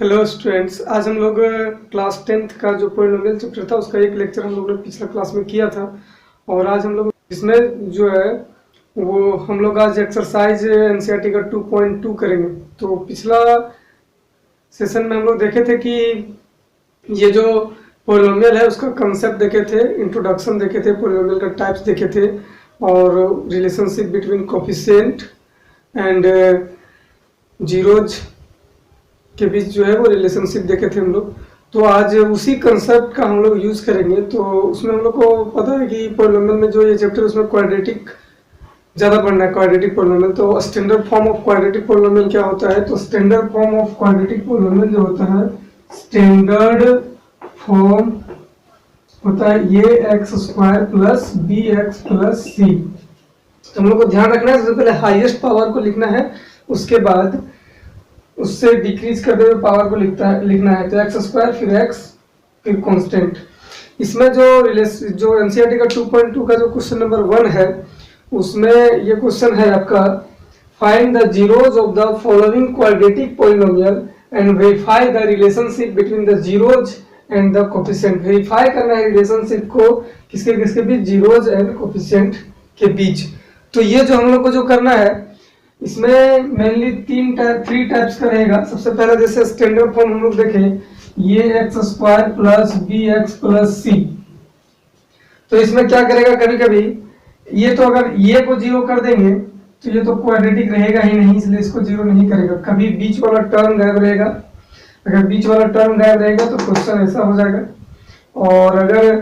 Hello students, आज हम लोग क्लास 10th का जो पॉलिनोमियल चैप्टर था उसका एक लेक्चर हम लोग ने पिछला क्लास में किया था। और आज हम लोग इसमें जो है वो हम लोग आज एक्सरसाइज एनसीईआरटी का 2.2 करेंगे। तो पिछला सेशन में हम लोग देखे थे कि ये जो पॉलिनोमियल है उसका कंसेप्ट देखे थे, इंट्रोडक्शन देखे थे, पॉलिनोमियल का टाइप्स देखे थे और relationship between coefficient and zeros के बीच जो है वो रिलेशनशिप देखे थे हम लोग। तो आज उसी कंसेप्ट का हम लोग यूज करेंगे। तो उसमें हम लोग को पता है कि पॉलिनोमियल में जो ये चैप्टर उसमें क्वाड्रेटिक ज़्यादा पढ़ना है, क्वाड्रेटिक पॉलिनोमियल। तो standard form of quadratic polynomial क्या होता है? तो standard form of quadratic polynomial जो होता है, स्टैंडर्ड फॉर्म होता है ये x square plus b x plus c. तो हम लोग को ध्यान रखना है, सबसे पहले हाईएस्ट पावर को लिखना है, उसके बाद उससे डिक्रीज करते हुए पावर को लिखना है। तो एक्स स्क्वायर फिर एक्स फिर कांस्टेंट। इसमें जो एनसीईआरटी का 2.2 का जो क्वेश्चन नंबर 1 है उसमें ये क्वेश्चन है आपका, find the zeros of the following quadratic polynomial and verify the relationship between the zeros and the coefficient. Verify करना है रिलेशनशिप को किसके किसके बीच, जीरोज एंड कोफिशिएंट के बीच। तो ये जो हम लोग को जो करना है इसमें मेनली थ्री टाइप्स का रहेगा। सबसे पहले जैसे स्टैंडर्ड फॉर्म हम लोग देखें, ये x square plus b x plus c. तो इसमें क्या करेगा, कभी कभी ये तो अगर ये को जीरो कर देंगे तो ये तो क्वाड्रेटिक रहेगा ही नहीं, इसलिए इसको जीरो नहीं करेगा। कभी बीच वाला टर्म गायब रहेगा, अगर बीच वाला टर्म गायब रहेगा तो क्वेश्चन ऐसा हो जाएगा। और अगर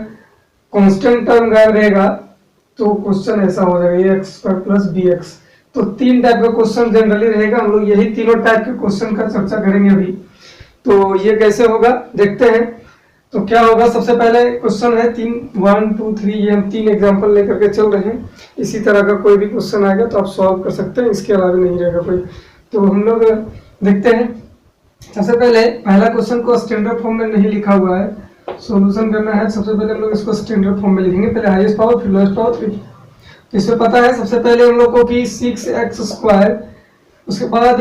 कांस्टेंट टर्म गायब रहेगा तो क्वेश्चन ऐसा हो जाएगा, ये x square plus b x. तो तीन टाइप का क्वेश्चन जनरली रहेगा। हम लोग यही तीनों टाइप के क्वेश्चन का चर्चा करेंगे अभी। तो ये कैसे होगा देखते हैं। तो क्या होगा, सबसे पहले क्वेश्चन है 1 2 3, ये हम 3 एग्जांपल लेकर के चल रहे हैं। इसी तरह का कोई भी क्वेश्चन आएगा तो आप सॉल्व कर सकते हैं, इसके अलावा नहीं रहेगा कोई। तो हम लोग देखते हैं। सबसे पहले पहला क्वेश्चन को स्टैंडर्ड फॉर्म में नहीं लिखा हुआ है, सोल्यूशन करना है। सबसे पहले हम लोग इसको स्टैंडर्ड फॉर्म में लिखेंगे, पहले हाईएस्ट पावर फिर लोएस्ट पावर फिर। तो इसमें पता है सबसे पहले हम लोग को कि 6x स्क्वायर, उसके बाद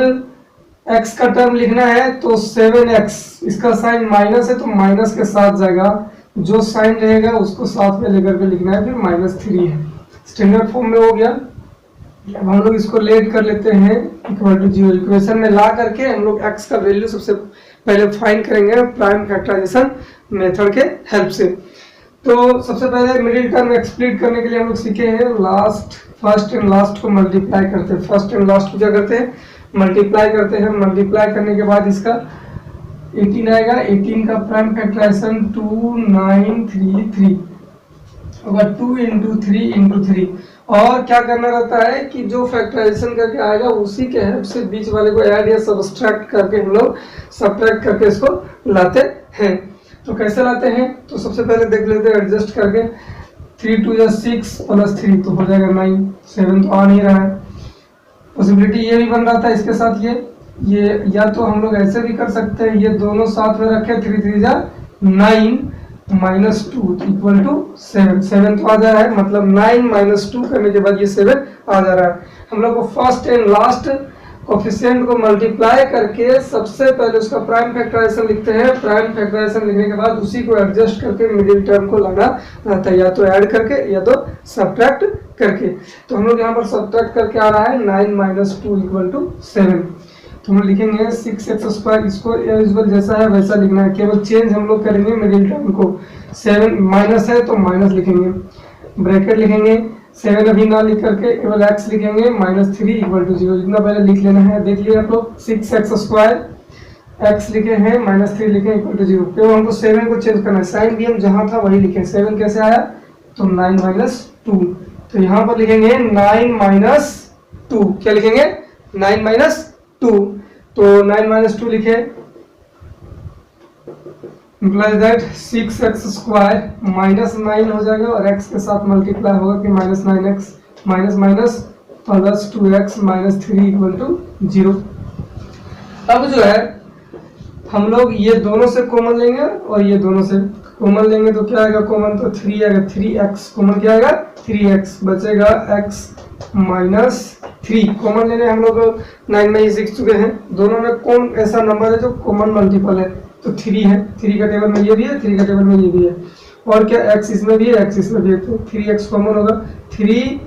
x का टर्म लिखना है तो 7x, इसका साइन माइनस है तो माइनस के साथ जाएगा, जो साइन रहेगा उसको साथ में लेकर के लिखना है, फिर -3 है। स्टैंडर्ड फॉर्म में हो गया। अब हम लोग इसको लेट कर लेते हैं इक्वल टू 0। इक्वेशन में ला करके हम लोग x का वैल्यू सबसे पहले फाइंड करेंगे प्राइम फैक्टराइजेशन मेथड के हेल्प से। तो सबसे पहले मिडिल टर्म एक्सप्लिट करने के लिए हम लोग सीखे हैं फर्स्ट एंड लास्ट को मल्टीप्लाई करते हैं। फर्स्ट एंड लास्ट को क्या करते हैं, मल्टीप्लाई करते हैं। मल्टीप्लाई करने के बाद इसका 18 आएगा। 18 का प्राइम फैक्टराइजेशन 2933 होगा, 2 × 3 × 3। और क्या करना रहता है कि जो फैक्टराइजेशन करके आएगा उसी के हेल्प से बीच वाले को ऐड या सब्सट्रैक्ट करके हम लोग सब्ट्रैक्ट करके इसको लाते हैं। तो कैसे लाते हैं, तो सबसे पहले देख लेते हैं एडजस्ट करके। 3 2 या 6 प्लस 3 तो हो जाएगा 9। 7 तो आ नहीं रहा है। पॉसिबिलिटी ये भी बन रहा था इसके साथ, ये या तो हम लोग ऐसे भी कर सकते हैं, ये दोनों साथ में रखे, 3 3 जा 9 -2 इक्वल टू 7। 7 तो आ जा रहा है, मतलब 9 - 2 करने के बाद ये 7 आ जा रहा है। हम लोग को फर्स्ट एंड लास्ट कोफिशिएंट को मल्टीप्लाई करके सबसे पहले उसका प्राइम फैक्टराइजेशन लिखते हैं। प्राइम फैक्टराइजेशन लिखने के बाद उसी को एडजस्ट करके मिडिल टर्म को लाना रहता है, या तो ऐड करके या तो सब्ट्रैक्ट करके। तो हम लोग यहाँ पर सब्ट्रैक्ट करके आ रहा है 9 - 2 इक्वल टू 7। तो हम लिखेंगे 6x स्क्वायर, इसको यूजुअल जैसा है वैसा लिखना है, केवल चेंज हम लोग करेंगे मिडिल टर्म को। 7 माइनस है तो माइनस लिखेंगे, ब्रैकेट लिखेंगे। 7 अभी ना लिख करके केवल x लिखेंगे, -3 इक्वल टू 0। जितना पहले लिख लेना है, देख लिया आप लोग। 6x स्क्वायर, x लिखे हैं, -3 लिखे इक्वल टू 0। केवल हमको 7 को चेंज करना है, साइन भी हम जहां था वही लिखे। 7 कैसे आया, तो 9 - 2। तो यहाँ पर लिखेंगे 9 - 2। क्या लिखेंगे, 9 - 2। तो 9 - 2 लिखे, implies that 6x स्क्वायर -9 हो जाएगा और x के साथ मल्टीप्लाई होगा कि -9x minus plus 2x -3 equal to 0। अब जो है हम लोग ये दोनों से कॉमन लेंगे और ये दोनों से कॉमन लेंगे तो क्या आएगा, कॉमन तो 3 आएगा, 3x कॉमन क्या आएगा 3x, बचेगा x माइनस 3। कॉमन लेने हम लोग 9 में ही सीख चुके हैं, दोनों में कौन ऐसा नंबर है जो कॉमन मल्टीपल है, तो 3 है, 3 का टेबल में ये भी है, 3 का टेबल में ये भी है, और क्या x इसमें भी है, x इसमें भी है, तो 3x कॉमन होगा, 3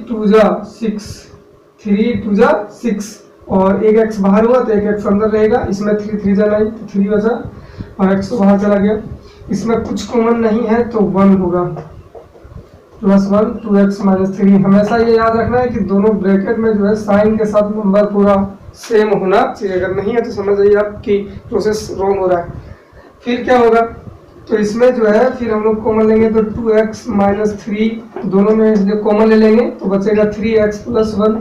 2 जा 6, 3 2 जा 6, और एक x बाहर हुआ तो एक x अंदर रहेगा, इसमें 3 3 जा 9 तो 3 बचा और x तो बाहर चला गया। इसमें कुछ कॉमन नहीं है तो 1 होगा, +1 2x माइनस 3। हमेशा ये याद रखना है कि दोनों ब्रैकेट में जो है साइन के साथ नंबर पूरा सेम होना चाहिए, अगर नहीं है तो समझ जाइए आपकी प्रोसेस रॉन्ग हो रहा है। फिर क्या होगा, तो इसमें जो है फिर हम लोग कॉमन लेंगे तो 2x माइनस 3, दोनों में इसलिए कॉमन ले लेंगे तो बचेगा 3x प्लस 1,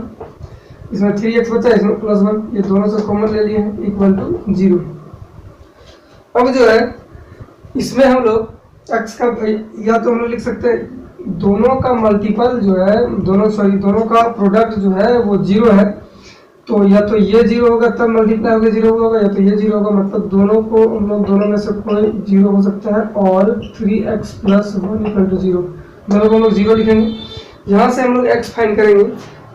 इसमें 3x बचा, इसमें +1, ये दोनों से कॉमन ले लिए हैं इक्वल टू 0। अब जो है इसमें हम लोग x का या तो हम लोग लिख सकते हैं दोनों का मल्टीपल जो है, दोनों का प्रोडक्ट जो है वो 0 है, तो या तो ये 0 होगा तब मल्टीप्लाई होकर 0 होगा, या तो ये 0 होगा, मतलब दोनों को हम लोग दोनों में से कोई 0 हो सकता है, और 3x प्लस 1 इक्वल टू 0, दोनों को हम लोग 0 लिखेंगे। यहाँ से हम लोग x फाइंड करेंगे,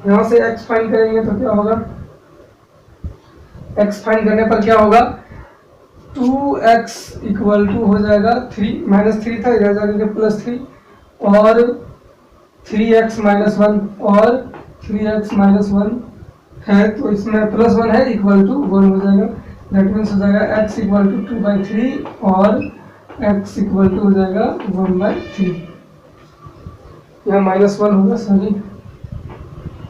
यहाँ से x फाइंड करेंगे तो क्या होगा, x फाइंड करने पर क्या होगा, 2x इक्वल टू हो जाएगा 3 माइनस 3 था, इधर जाकर +3, और 3x माइनस 1, और 3x माइनस 1 है तो इसमें +1 है इक्वल टू 1 हो जाएगा, दैट मीन्स हो जाएगा x इक्वल टू 2/3 और x इक्वल टू हो जाएगा 1/3। यहाँ -1 होगा, सॉरी,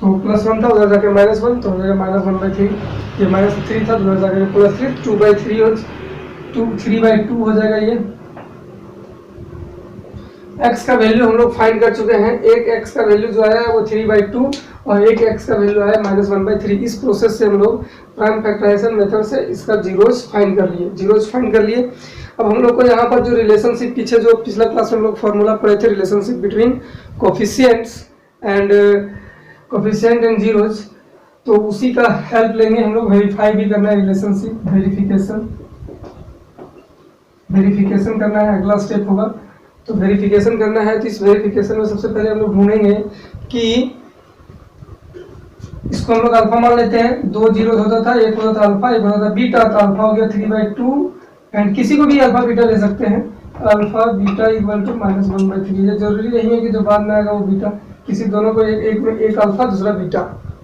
तो +1 था उधर जाके -1 तो हो जाएगा -1/3, ये -3 था उधर जाके +3, 2/3 हो 3/2 हो जाएगा। ये x का वैल्यू हम लोग फाइंड कर चुके हैं, एक x का वैल्यू जो आया है वो 3/2 और एक x का वैल्यू आया -1/3। इस प्रोसेस से हम लोग प्राइम फैक्टराइजेशन मेथड से इसका जीरोस फाइंड कर लिए। अब हम लोग को यहाँ पर जो रिलेशनशिप पीछे जो पिछला क्लास में हम लोग फॉर्मूला पढ़े थे, relationship between coefficients and zeros, तो उसी का हेल्प लेंगे हम लोग। वेरीफाई भी करना है, रिलेशनशिप वेरिफिकेशन करना है, अगला स्टेप होगा। तो वेरिफिकेशन करना है तो इस वेरिफिकेशन में सबसे पहले हम लोग ढूंढेंगे कि इसको हम लोग अल्फा मान लेते हैं, 2 जीरो होता था, एक होता था अल्फा, एक होता था बीटा, तो अल्फा हो गया 3/2 एंड किसी को भी अल्फा बीटा ले सकते हैं, अल्फा बीटा इक्वल टू -1/3। ये जरूरी नहीं है कि जो बाद में आएगा वो बीटा, किसी दोनों को एक अल्फा दूसरा बीटा,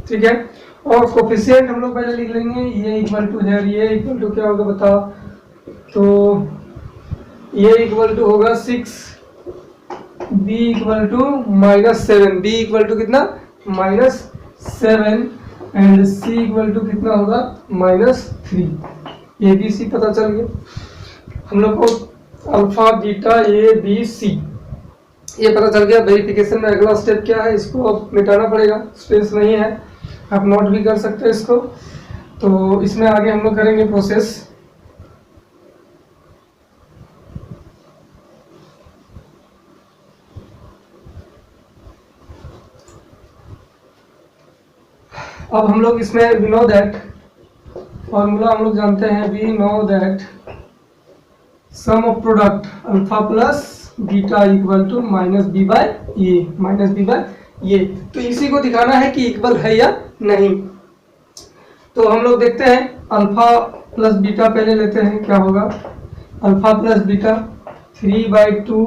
ठीक है। और कोफिशिएंट हम लोग पहले लिख लेंगे, ये इक्वल टू है, ये इक्वल टू क्या होगा बताओ, तो ये इक्वल टू होगा 6, b equal to -7, b equal to कितना -7 एंड c इक्वल टू कितना होगा -3। ए बी सी पता चल गया हम लोग को, alpha beta A B C ये पता चल गया। वेरिफिकेशन में अगला स्टेप क्या है, इसको अब मिटाना पड़ेगा, स्पेस नहीं है, आप नोट भी कर सकते हैं इसको। तो इसमें आगे हम लोग करेंगे प्रोसेस। अब हम लोग इसमें वी नो दैट फॉर्मूला हम लोग जानते हैं, we know that sum of product alpha plus beta equal to -b/a, तो इसी को दिखाना है कि इक्वल है या नहीं। तो हम लोग देखते हैं, अल्फा प्लस बीटा पहले लेते हैं, क्या होगा, अल्फा प्लस बीटा 3/2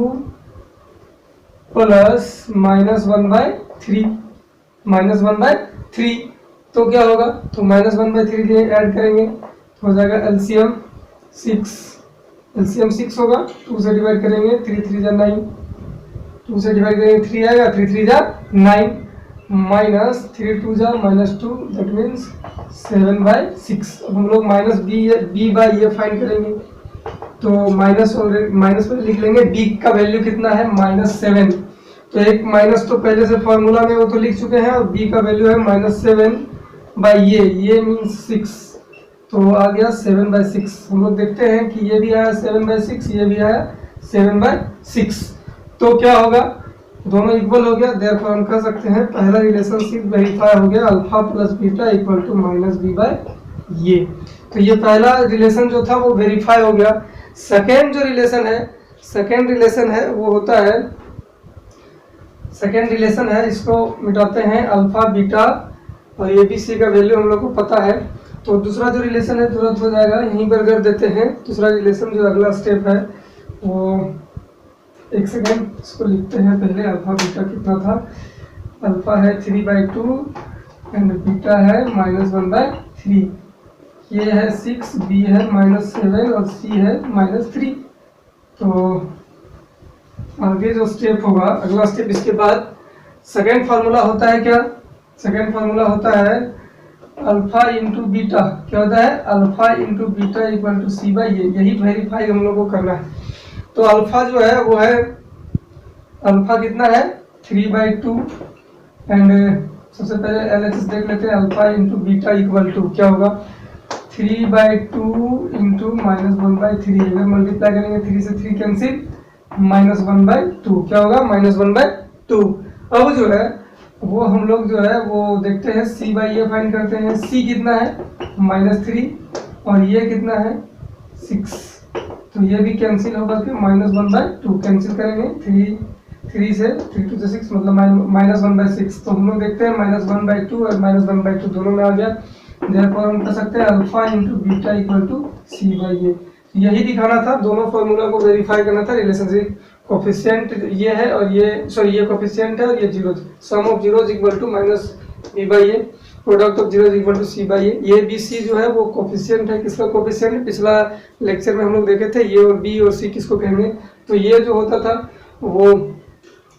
प्लस -1/3 तो क्या होगा, तो -1/3 लिए ऐड करेंगे तो हो जाएगा एलसीएम 6 होगा, 2 से डिवाइड करेंगे, 3 3 जा 9, 2 से डिवाइड करेंगे 3 आएगा, 3 3 जा 9 माइनस 3 2 जा -2, दैट मीन्स 7/6। अब हम लोग -b/a फाइंड करेंगे, तो माइनस पर लिख लेंगे, b का वैल्यू कितना है -7, तो एक माइनस तो पहले से फॉर्मूला में वो तो लिख चुके हैं, और b का वैल्यू है -7/a, ये मीन्स 6, तो आ गया 7/6। हम लोग देखते हैं कि ये भी आया 7/6, ये भी आया 7/6, तो क्या होगा, दोनों इक्वल हो गया, देयरफॉर हम कह सकते हैं पहला रिलेशनशिप वेरीफाई हो गया, alpha plus beta equal to -b/a। तो ये पहला रिलेशन जो था वो वेरीफाई हो गया। सेकेंड जो रिलेशन है, सेकेंड रिलेशन है वो होता है, सेकेंड रिलेशन है, इसको मिटाते हैं अल्फा बीटा और ए बी सी का वैल्यू हम लोग को पता है। तो दूसरा जो रिलेशन है तुरंत हो जाएगा, यहीं पर कर देते हैं। दूसरा रिलेशन जो अगला स्टेप है वो, एक सेकेंड इसको लिखते हैं पहले। अल्फा बीटा कितना था, अल्फा है 3/2 एंड बीटा है -1/3। ये है 6, बी है -7 और सी है -3। तो आगे जो स्टेप होगा, अगला स्टेप इसके बाद सेकेंड फार्मूला होता है क्या, सेकेंड फार्मूला होता है अल्फा इंटू बीटा। क्या होता है, alpha into beta equal to c by a. यही वेरीफाई हम लोग को करना है। तो अल्फा जो है वो है, अल्फा कितना है 3/2 एंड सबसे पहले LHS देख लेते हैं। Alpha into beta equal to क्या होगा, 3/2 इंटू -1/3। अगर मल्टीप्लाई करेंगे 3 से 3 कैंसिल, -1/2 क्या होगा, -1/2। अब जो है वो हम लोग जो है वो देखते हैं, सी बाई ए फाइंड करते हैं। सी कितना है -3 और ये कितना है 6। तो ये भी कैंसिल होगा कि -1/2 कैंसिल करेंगे। 3 से 3 2 से 6 मतलब -1/6। तो हम लोग देखते हैं -1/2 और -1/2 दोनों में आ गया। देयरफॉर हम कर सकते हैं alpha into beta equal to c by a. यही दिखाना था, दोनों फॉर्मूला को वेरीफाई करना था। रिलेशनशिप कोफिशिएंट ये है और ये, सॉरी ये कोफिशिएंट है और ये zero, sum of zeros equal to -b by a, product of zeros equal to c by a. ये बी सी जो है वो कोफिशिएंट है। किसका कोफिशिएंट, पिछला लेक्चर में हम लोग देखे थे, ये और बी और सी किसको कहेंगे। तो ये जो होता था वो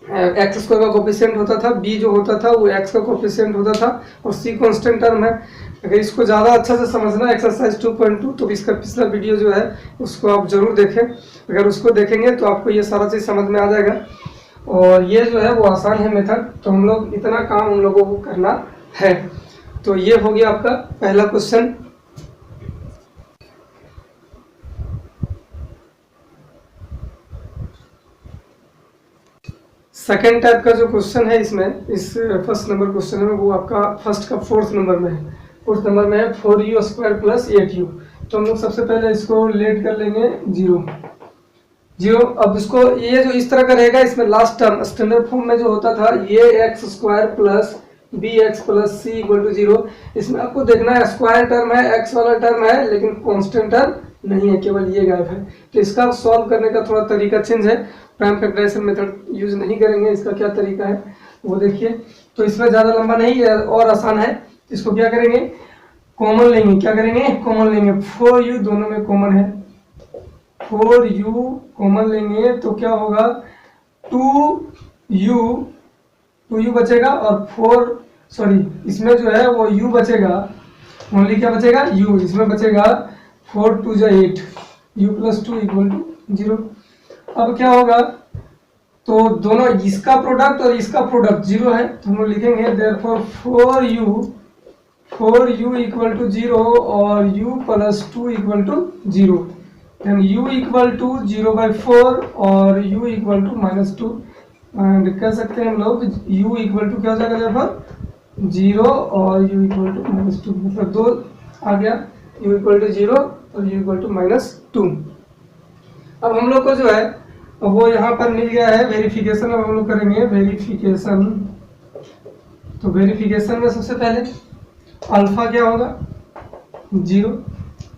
एक्स स्क्वायर का कोफिशिएंट होता था, बी जो होता था वो एक्स का कोफिशिएंट होता था और सी कांस्टेंट टर्म है। अगर इसको ज़्यादा अच्छा से समझना एक्सरसाइज 2.2 तो इसका पिछला वीडियो जो है उसको आप जरूर देखें। अगर उसको देखेंगे तो आपको ये सारा चीज़ समझ में आ जाएगा। और ये जो है वो आसान है मेथड, तो हम लोग इतना काम हम लोगों को करना है। तो ये हो गया आपका पहला क्वेश्चन। सेकेंड टाइप का जो क्वेश्चन है इसमें, इस फर्स्ट नंबर क्वेश्चन में, वो आपका फर्स्ट का 4th नंबर में है। 4th नंबर में है 4u² + 8u। तो हम लोग सबसे पहले इसको लेट कर लेंगे 0। अब इसको ये जो इस तरह का रहेगा, इसमें लास्ट टर्म स्टैंडर्ड फॉर्म में जो होता था ये x² + bx + c = 0। इसमें आपको देखना है स्क्वायर टर्म है, x वाला टर्म है, लेकिन कांस्टेंट टर्म नहीं है, केवल ये गायब है। तो इसका सॉल्व करने का थोड़ा तरीका चेंज है, प्राइम फैक्टराइजेशन मेथड यूज नहीं करेंगे। इसका क्या तरीका है वो देखिए। तो इसमें ज़्यादा लंबा नहीं है और आसान है। इसको क्या करेंगे, कॉमन लेंगे। क्या करेंगे, कॉमन लेंगे। 4u दोनों में कॉमन है, 4u कॉमन लेंगे तो क्या होगा, 2u बचेगा और इसमें जो है वो u बचेगा, ओनली क्या बचेगा, u। इसमें बचेगा 4 2 = 8, u + 2 = 0। अब क्या होगा, तो दोनों इसका प्रोडक्ट और इसका प्रोडक्ट 0 है, तो हम लोग लिखेंगे देयरफॉर 4u = 0 और u + 2 = 0। देन u = 0/4 और u = -2। एंड कह सकते हैं हम लोग u = क्या हो जाएगा, देयरफॉर 0 और u = -2, मतलब 2 आ गया। u = 0 और u = -2। अब हम लोग को जो है वो यहाँ पर मिल गया है वेरिफिकेशन। अब हम लोग करेंगे वेरिफिकेशन। तो वेरिफिकेशन में सबसे पहले अल्फा क्या होगा, 0।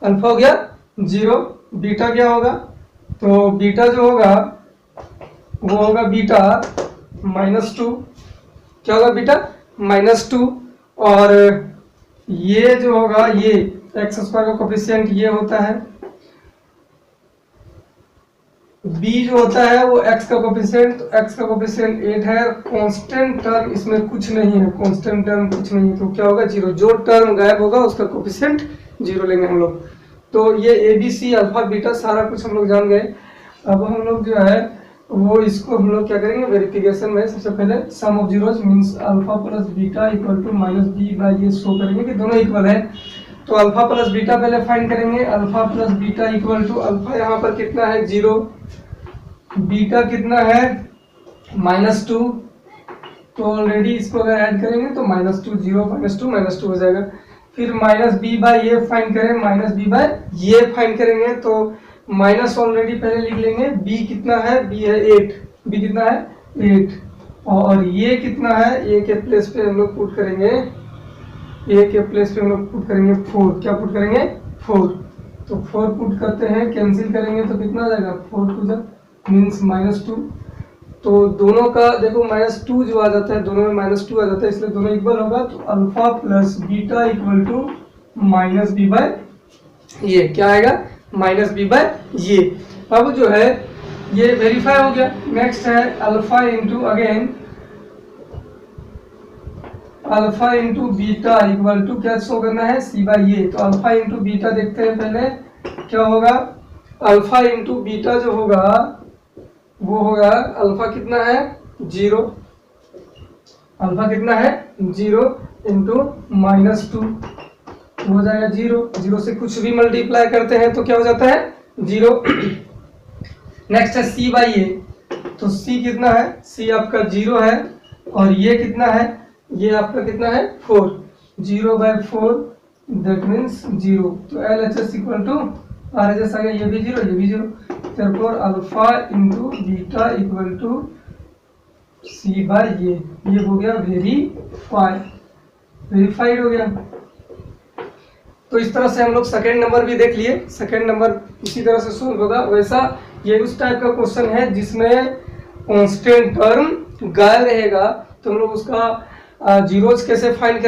अल्फा हो गया 0। बीटा क्या होगा, तो बीटा जो होगा वो होगा बीटा -2। क्या होगा, बीटा -2। और ये जो होगा ये x² का कोफिशिएंट ये होता है। b जो होता है वो x का कोफिशिएंट, x का कोफिशिएंट 8 है। कांस्टेंट टर्म इसमें कुछ नहीं है, कांस्टेंट टर्म कुछ नहीं है, तो क्या होगा, 0। जो टर्म गायब होगा उसका कोफिशिएंट 0 लेंगे हम लोग। तो ये ABC अल्फा बीटा सारा कुछ हम लोग जान गए। अब हम लोग जो है वो इसको हम लोग क्या करेंगे, वेरिफिकेशन में सबसे पहले sum of zeros means alpha + beta = -b/a show करेंगे कि दोनों इक्वल है। तो अल्फा + बीटा पहले फाइंड करेंगे। अल्फा + बीटा = अल्फा यहाँ पर कितना है, 0। बीटा कितना है, -2। तो ऑलरेडी इसको अगर ऐड करेंगे तो -2 0 -2 हो जाएगा। फिर -b/a फाइंड करें, -b/a फाइंड करेंगे तो माइनस ऑलरेडी पहले लिख लेंगे, बी कितना है, बी है 8, बी कितना है 8, और ये कितना है, ए के प्लेस पे हम लोग पुट करेंगे, ए के प्लेस पे हम लोग पुट करेंगे 4, क्या पुट करेंगे 4, तो 4 पुट करते हैं, कैंसिल करेंगे तो कितना आ जाएगा 4 टू द मीन्स -2, तो दोनों का देखो -2 जो आ जाता है, दोनों में -2 आ जाता है, इसलिए दोनों इक्वल होगा, तो alpha plus beta equal to -b by ये, क्या आएगा -b बाय ये। अब जो है ये वेरीफाई हो गया। नेक्स्ट है alpha into again alpha into beta equal to क्या शो करना है, c बाय ये, तो अल्फा इंटू बीटा देखते हैं पहले क्या होगा, अल्फा इंटू बीटा जो होगा वो होगा अल्फा कितना है 0, अल्फा कितना है 0 इंटू -2 हो जाएगा 0, 0 से कुछ भी मल्टीप्लाई करते हैं तो क्या हो जाता है 0। नेक्स्ट है c बाई ये, तो c कितना है, c आपका 0 है, और ये कितना है, ये आपका कितना है 4, 0 बाय 4 दैट मीन्स 0, तो LHS इक्वल टू RHS आ गया, ये भी 0 ये भी 0, therefore alpha into beta equal to c by ये हो गया वेरीफाइड हो गया। तो इस तरह से हम लोग सेकेंड नंबर भी देख लिए, सेकेंड नंबर इसी तरह से सोल्व होगा। वैसा ये उस टाइप का क्वेश्चन है जिसमें कांस्टेंट टर्म गायब रहेगा, तो हम लोग उसका जीरोज कैसे फाइंड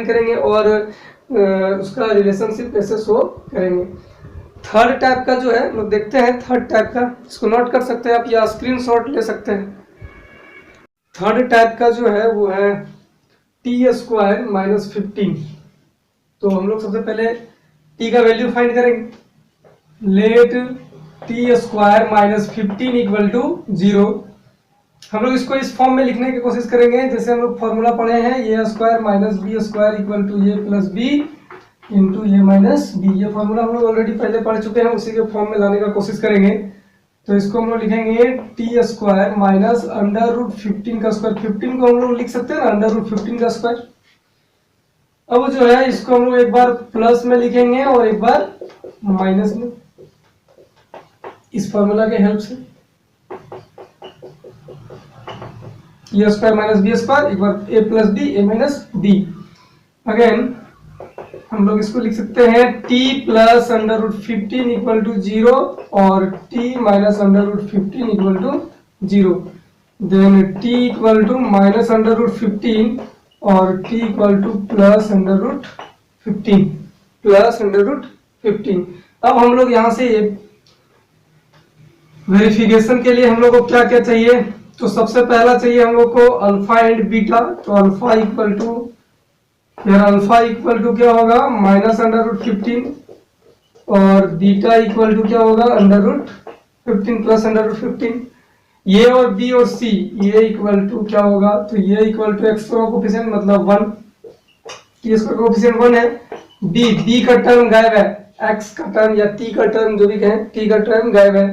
करेंगे और उसका रिलेशनशिप कैसे शो करेंगे। थर्ड टाइप का जो है हम लोग देखते हैं, थर्ड टाइप का इसको नोट कर सकते हैं आप या स्क्रीनशॉट ले सकते हैं। थर्ड टाइप का जो है वो है t² - 15, तो हम लोग सबसे पहले t का वैल्यू फाइंड करेंगे, लेट t² - 15 इक्वल टू 0। हम लोग इसको इस फॉर्म में लिखने की कोशिश करेंगे जैसे हम लोग फॉर्मूला पढ़े हैं, a² - b² equal to a plus b into a minus b, ये फॉर्मूला हम लोग ऑलरेडी पहले पढ़ चुके हैं, उसी के फॉर्म में लाने का कोशिश करेंगे। तो इसको हम लोग लिखेंगे t² माइनस √15 का स्क्वायर, 15 को हम लोग लिख सकते हैं ना √15 का स्क्वायर। अब जो है इसको हम लोग एक बार प्लस में लिखेंगे और एक बार माइनस में, इस फॉर्मूला के हेल्प से a² - b², एक बार a plus b a minus b. Again हम लोग इसको लिख सकते हैं t प्लस √15 इक्वल टू 0 और t minus √15 equal to 0, then t equal to minus √15 और t इक्वल टू प्लस √15। अब हम लोग यहाँ से वेरिफिकेशन के लिए हम लोग को क्या क्या चाहिए, तो सबसे पहला चाहिए हम लोग को अल्फा एंड बीटा, तो अल्फा इक्वल टू क्या होगा -√15 और बीटा इक्वल टू क्या होगा √15 प्लस √15। ये और बी और सी ये इक्वल टू क्या होगा, तो ये इक्वल टू एक्स का कोफिशिएंट मतलब 1, इसका कोफिशिएंट 1 है, बी का टर्म गायब है, एक्स का टर्म या टी का टर्म जो भी कहें, टी का टर्म गायब है,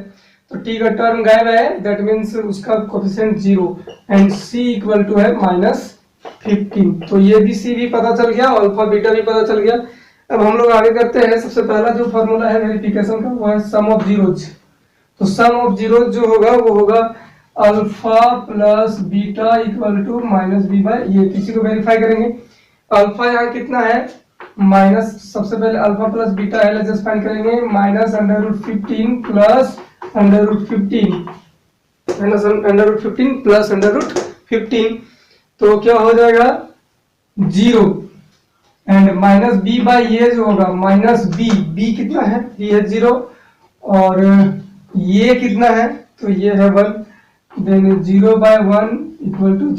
तो टी का टर्म गायब है दैट मीन्स उसका coefficient 0 and c equal to है -15। तो ये भी सी भी पता चल गया, अल्फा बीटा भी पता चल गया। अब हम लोग आगे करते हैं, सबसे पहला जो फॉर्मूला है वेरिफिकेशन का वो है सम ऑफ जीरोज। तो सम ऑफ जीरोज जो होगा वो होगा alpha plus beta equal to -b by ये, इसी को वेरीफाई करेंगे। अल्फा यहाँ कितना है माइनस, सबसे पहले alpha plus beta LHS find करेंगे, -√15 प्लस √15 प्लस √15, तो क्या हो जाएगा 0 एंड -b बाय ये जो होगा -b कितना है, b है 0 और ये कितना है, तो ये है 1, then 0 by 1 equal to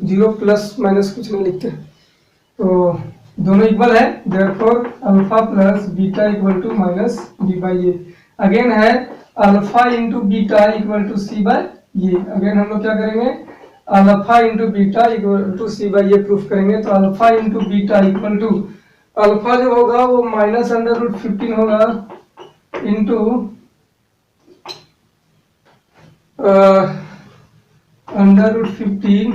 0 plus minus कुछ नहीं लिखते, तो दोनों इक्वल है, therefore alpha plus beta equal to -b by ये। अगेन है alpha into beta equal to c by ये, अगेन हम लोग क्या करेंगे alpha into beta equal to c by ये प्रूफ करेंगे। तो alpha into beta equal to alpha जो होगा वो -√15 होगा इंटू √15,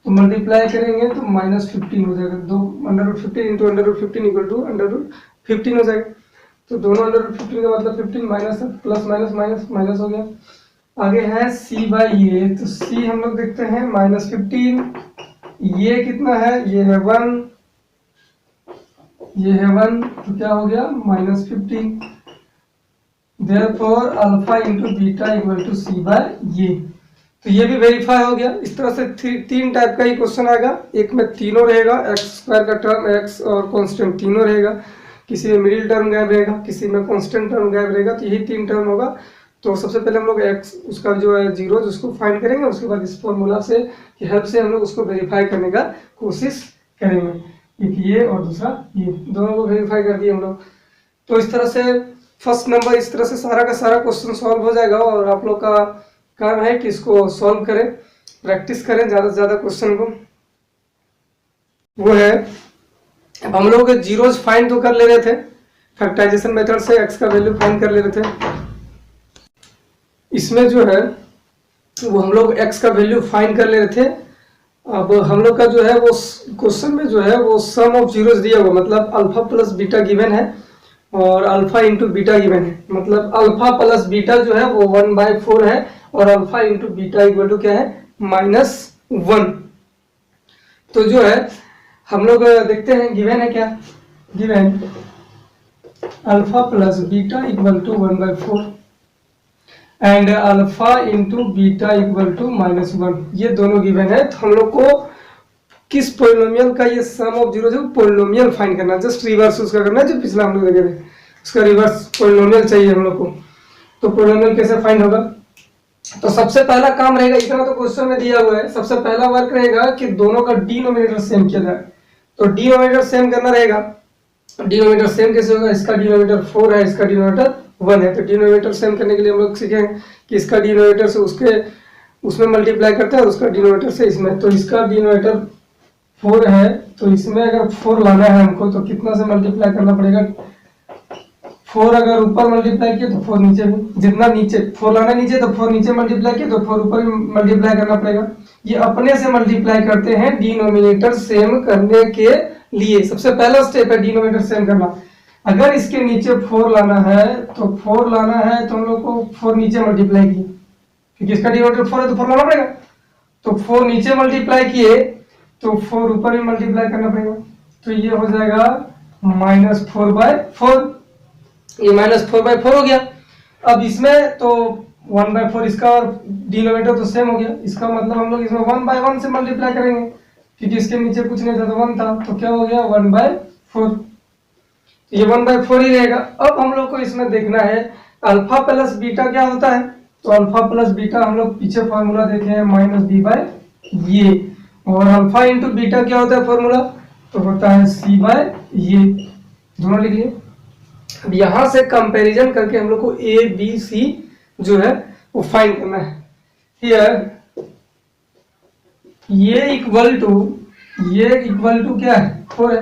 तो मल्टीप्लाई करेंगे तो -15 हो जाएगा, दो √15 इंटू √15 इक्वल टू √15 हो जाएगा। तो दोनों अंडर रूट 15 का मतलब 15 minus plus minus minus minus हो गया। आगे है सी बाई ये, तो सी हम लोग देखते हैं -15, ये कितना है, ये है 1, ये है 1, तो क्या हो गया -15। Therefore alpha into beta equal to c by ये, तो ये भी वेरीफाई हो गया। इस तरह से तीन टाइप का ही क्वेश्चन आएगा, एक में तीनों रहेगा, एक्स स्क्वायर का टर्म एक्स और कांस्टेंट तीनों रहेगा, किसी में मिडिल टर्म गायब रहेगा, किसी में कांस्टेंट टर्म गायब रहेगा, तो यही 3 टर्म होगा। तो सबसे पहले हम लोग एक्स उसका जो है जीरो उसको फाइंड करेंगे, उसके बाद इस फॉर्मूला से की हेल्प से हम लोग उसको वेरीफाई करने का कोशिश करेंगे। एक ये और दूसरा ये, दोनों को वेरीफाई कर दिए हम लोग। तो इस तरह से फर्स्ट नंबर इस तरह से सारा का सारा क्वेश्चन सॉल्व हो जाएगा, और आप लोग का काम है कि इसको सॉल्व करें, प्रैक्टिस करें ज़्यादा से ज़्यादा क्वेश्चन को। वो है, अब हम लोग जीरोज फाइंड तो कर ले रहे थे, फैक्टराइजेशन मेथड से एक्स का वैल्यू फाइंड कर ले रहे थे। इसमें जो है वो हम लोग एक्स का वैल्यू फाइंड कर ले रहे थे। अब हम लोग का जो है वो क्वेश्चन में जो है वो सम ऑफ जीरोज दिया हुआ, मतलब अल्फा प्लस बीटा गिवन है और अल्फा इंटू बीटा गिवन है, मतलब अल्फा प्लस बीटा जो है वो 1/4 है और alpha into beta equal to क्या है -1। तो जो है हम लोग देखते हैं गिवन है क्या, given alpha plus beta equal to 1/4 and alpha into beta equal to -1, ये दोनों गिवन है। तो हम लोग को किस पोलिनोमियल का ये सम ऑफ जीरो है पोलिनोमियल फाइंड करना, जस्ट रिवर्स उसका करना है, जो पिछला हम लोग देखे थे उसका रिवर्स पोलिनोमियल चाहिए हम लोग को। तो पोलिनोमियल कैसे फाइंड होगा, तो सबसे पहला काम रहेगा, इतना तो क्वेश्चन में दिया हुआ है, सबसे पहला वर्क रहेगा कि दोनों का डिनोमिनेटर सेम किया जाए। तो डिनोमिनेटर सेम करना रहेगा, डिनोमिनेटर सेम कैसे होगा, इसका डिनोमिनेटर 4 है, इसका डिनोमिनेटर 1 है, तो डिनोमिनेटर सेम करने के लिए हम लोग सीखेंगे कि इसका डिनोमिनेटर से उसमें मल्टीप्लाई करते हैं और उसका डिनोमिनेटर से इसमें, तो इसका डिनोमिनेटर 4 है, तो इसमें अगर 4 लाना है हमको तो कितना से मल्टीप्लाई करना पड़ेगा, 4 अगर ऊपर मल्टीप्लाई किया तो 4 नीचे भी, जितना नीचे 4 लाना नीचे तो 4 नीचे मल्टीप्लाई किया तो 4 ऊपर भी मल्टीप्लाई करना पड़ेगा। ये अपने से मल्टीप्लाई करते हैं डिनोमिनेटर सेम करने के लिए, सबसे पहला स्टेप है डिनोमिनेटर सेम करना। अगर इसके नीचे 4 लाना है तो 4 लाना है तो हम लोग को 4 नीचे मल्टीप्लाई किए, क्योंकि इसका डिनोमिनेटर 4 है तो 4 लाना पड़ेगा, तो 4 नीचे मल्टीप्लाई किए तो 4 ऊपर भी मल्टीप्लाई करना पड़ेगा, तो ये हो जाएगा -4/4, ये -4/4 हो गया। अब इसमें तो 1/4 इसका और डिनोमिनेटर तो सेम हो गया, इसका मतलब हम लोग इसमें 1/1 से मल्टीप्लाई करेंगे, क्योंकि इसके नीचे कुछ नहीं था तो 1 था, तो क्या हो गया 1/4, ये 1/4 ही रहेगा। अब हम लोग को इसमें देखना है अल्फा प्लस बीटा क्या होता है, तो अल्फा प्लस बीटा हम लोग पीछे फॉर्मूला देखे हैं -b/ये, और अल्फा इंटू बीटा क्या होता है फॉर्मूला, तो होता है c/ये, दोनों लिख लिए। अब यहां से कंपैरिजन करके हम लोग को ए बी सी जो है वो फाइंड करना है। हियर ये इक्वल टू क्या है 4 है,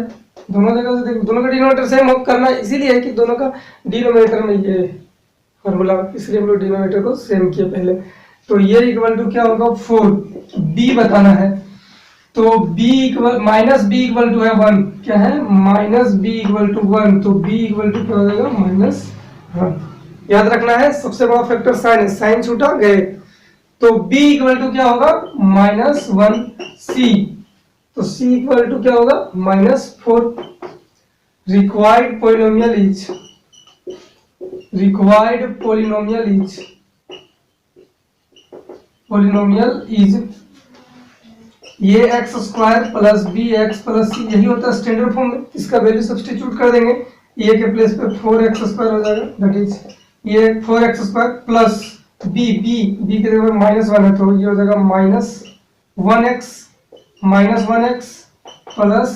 दोनों जगह से दोनों का डिनोमिनेटर सेम करना, इसीलिए है कि दोनों का डिनोमिनेटर में ये फॉर्मूला, इसलिए हम लोग डिनोमिनेटर को सेम किए पहले। तो ये इक्वल टू क्या होगा 4, बी बताना है, तो b equal -b equal to है 1, क्या है -b इक्वल टू 1, तो b इक्वल टू क्या हो जाएगा -1। याद रखना है सबसे बड़ा फैक्टर साइन है, साइन छूटा गए, तो b इक्वल टू क्या होगा -1c, तो c इक्वल टू क्या होगा -4। रिक्वायर्ड पोलिनोमियल इज ये x square plus b x plus c, यही होता है स्टैंडर्ड फॉर्म में, इसका वैल्यू सब्स्टिट्यूट कर देंगे, ए के प्लेस पे 4x स्क्वायर हो जाएगा, दैट इज ये 4x स्क्वायर प्लस बी के जगह -1 है तो ये हो जाएगा -1x प्लस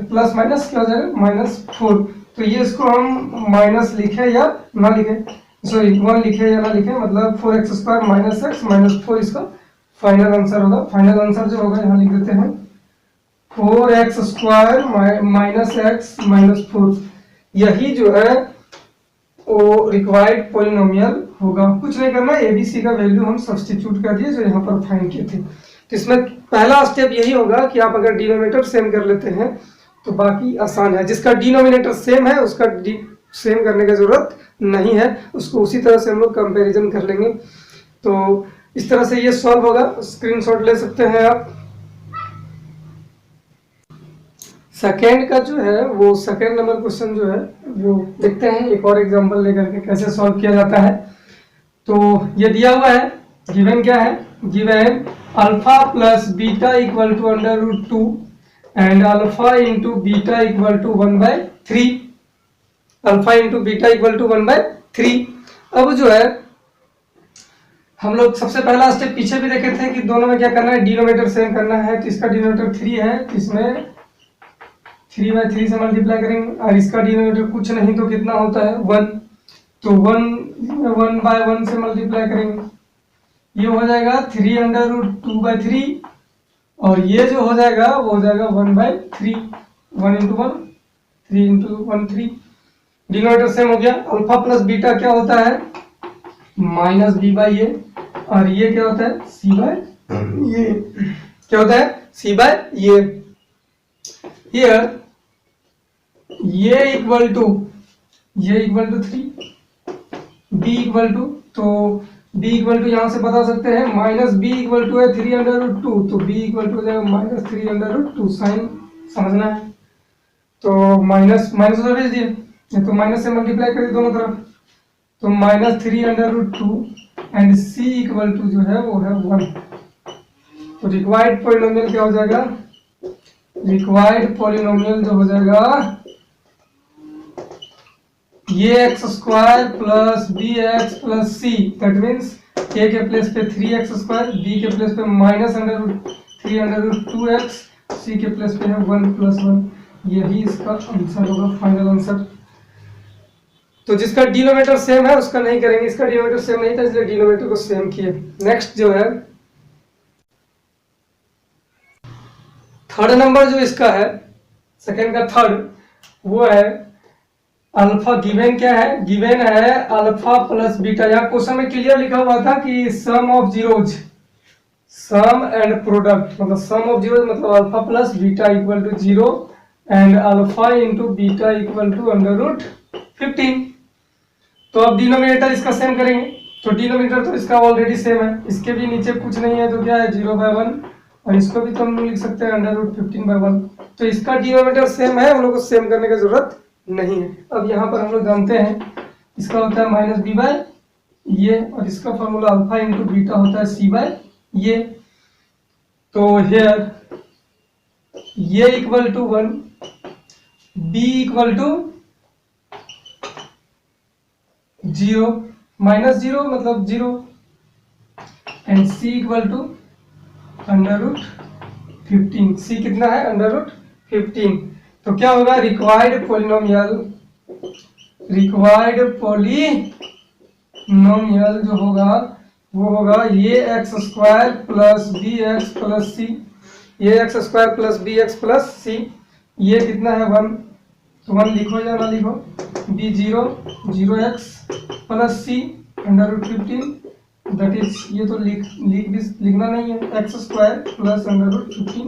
प्लस माइनस क्या हो जाएगा -4। तो ये इसको हम माइनस लिखे या ना लिखे, 1 लिखे या ना लिखे, मतलब 4x स्क्वायर -x -4 इसका फाइनल आंसर होगा। फाइनल आंसर जो होगा यहाँ लिख देते हैं 4x स्क्वायर -x -4, यही जो है वो रिक्वायर्ड पोलिनोमियल होगा। कुछ नहीं करना, एबीसी का वैल्यू हम सब्स्टिट्यूट कर दिए जो यहाँ पर फाइंड किए थे। तो इसमें पहला स्टेप यही होगा कि आप अगर डिनोमिनेटर सेम कर लेते हैं तो बाकी आसान है। जिसका डिनोमिनेटर सेम है उसका सेम करने की जरूरत नहीं है, उसको उसी तरह से हम लोग कंपैरिजन कर लेंगे। तो इस तरह से ये सॉल्व होगा, स्क्रीनशॉट ले सकते हैं आप। सेकेंड का जो है वो सेकेंड नंबर क्वेश्चन जो है वो देखते हैं एक और एग्जांपल लेकर के कैसे सॉल्व किया जाता है। तो ये दिया हुआ है, गिवन क्या है, given alpha plus beta equal to under root 2 and alpha into beta equal to 1/3, alpha into beta equal to 1/3। अब जो है हम लोग सबसे पहला स्टेप पीछे भी देखे थे कि दोनों में क्या करना है, डिनोमिनेटर सेम करना है। तो इसका डिनोमिनेटर 3 है, तो इसमें 3/3 से मल्टीप्लाई करेंगे, और इसका डिनोमिनेटर कुछ नहीं तो कितना होता है 1, तो 1/1 से मल्टीप्लाई करेंगे, ये हो जाएगा 3 अंडर रूट 2/3, और ये जो हो जाएगा वो हो जाएगा 1/3, 1 इंटू 1 3 इंटू 1 3। डिनोमिनेटर सेम हो गया। अल्फा प्लस बीटा क्या होता है, माइनस बी बाई ए, और ये क्या होता है सी बाय ये, क्या होता है सी बाय ये। हियर ये equal to 3, b equal to, तो b इक्वल टू यहाँ से बता सकते हैं माइनस बी इक्वल टू है 3 अंडर रूट 2, तो b इक्वल टू हो जाएगा माइनस 3 अंडर रूट 2। साइन समझना है, तो माइनस उधर भेज दिए, तो माइनस से मल्टीप्लाई करिए दोनों तरफ, तो minus 3 under root 2 and c equal to जो है वो है 1। तो रिक्वायर्ड पॉलिनोमियल क्या हो जाएगा, रिक्वायर्ड पॉलिनोमियल जो हो जाएगा ये x square plus b x plus C, that means ए के प्लेस पे 3x स्क्वायर, बी के प्लेस पे minus under root 3 under root 2x, सी के प्लेस पे है 1 प्लस 1। यही इसका आंसर होगा, फाइनल आंसर। तो जिसका डिनोमिनेटर सेम है उसका नहीं करेंगे, इसका डिनोमिनेटर सेम नहीं था इसलिए डिनोमिनेटर को सेम किए। नेक्स्ट जो है थर्ड नंबर जो इसका है, सेकंड का थर्ड, वो है अल्फा। गिवन क्या है, गिवन है अल्फा प्लस बीटा। यहाँ क्वेश्चन में क्लियर लिखा हुआ था कि sum of zeros, sum and product, मतलब सम ऑफ जीरोज मतलब alpha plus beta equal to 0 and alpha into beta equal to under root 15। तो अब डिनोमिनेटर इसका सेम करेंगे, तो डिनोमिनेटर तो इसका ऑलरेडी सेम है, इसके भी नीचे कुछ नहीं है तो क्या है 0/1, और इसको भी तो हम लिख सकते हैं अंडर रूट 15/1। तो इसका डिनोमिनेटर सेम है, हम लोग को सेम करने की जरूरत नहीं है। अब यहाँ पर हम लोग जानते हैं इसका होता है माइनस बी बाय ये, और इसका फॉर्मूला अल्फा इंटू बीटा होता है सी बाय ये। तो हियर ये equal to 1, b equal to 0 minus 0 मतलब 0, and c equal to under root 15। C कितना है अंडर रूट 15। तो क्या होगा, रिक्वायर्ड पॉलिनोमियल, रिक्वायर्ड पॉलिनोमियल जो होगा वो होगा ये x square plus b x plus c, ये x square plus b x plus c, ये कितना है 1, तो 1 लिखो या ना लिखो, b 0 plus c under root 15, that is, ये तो लिखना नहीं है, x square plus under root 15,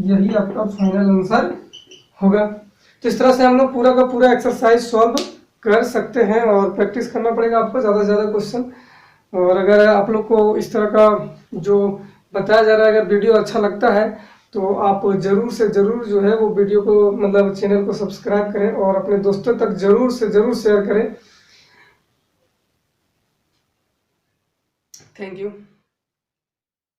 यही आपका फाइनल आंसर होगा। तो इस तरह से हम लोग पूरा का पूरा एक्सरसाइज सॉल्व कर सकते हैं, और प्रैक्टिस करना पड़ेगा आपको ज़्यादा से ज़्यादा क्वेश्चन। और अगर आप लोग को इस तरह का जो बताया जा रहा है अगर वीडियो अच्छा लगता है तो आप ज़रूर से ज़रूर जो है वो वीडियो को मतलब चैनल को सब्सक्राइब करें और अपने दोस्तों तक ज़रूर से ज़रूर शेयर करें। Thank you.